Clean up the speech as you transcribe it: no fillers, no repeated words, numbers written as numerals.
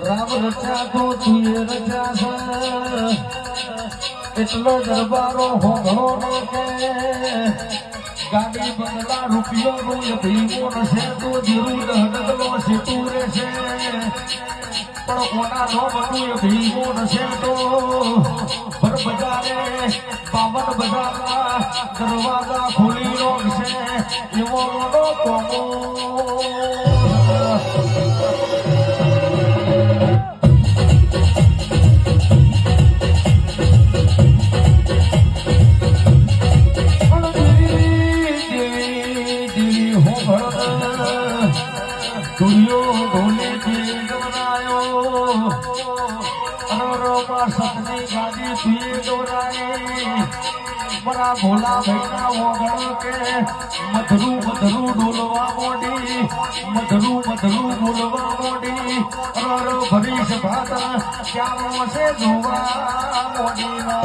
રામ રચ્યા તો તુએ રચ્યા છે એટલો દરબારો હોંઘળો નો કે ગાડી બંગલા રૂપિયો રોજ ભીમો નશે તો જીરું દહડગલો સીતું રહેશે પણ કોના નો બધું ભીમો નશે તો ભર બજારે બાવન બજારના દરવાજા ખોલી રોકશે એવો મોટો કોમો સતની ગાડી પીએ દોરાય બરા ભોલા ભૈના ઓગણ કે મધરું ડોલવા મોડી મધરું બોલવા મોડી અર ભરીશ ભાત ચાલો છે જોવા મોડી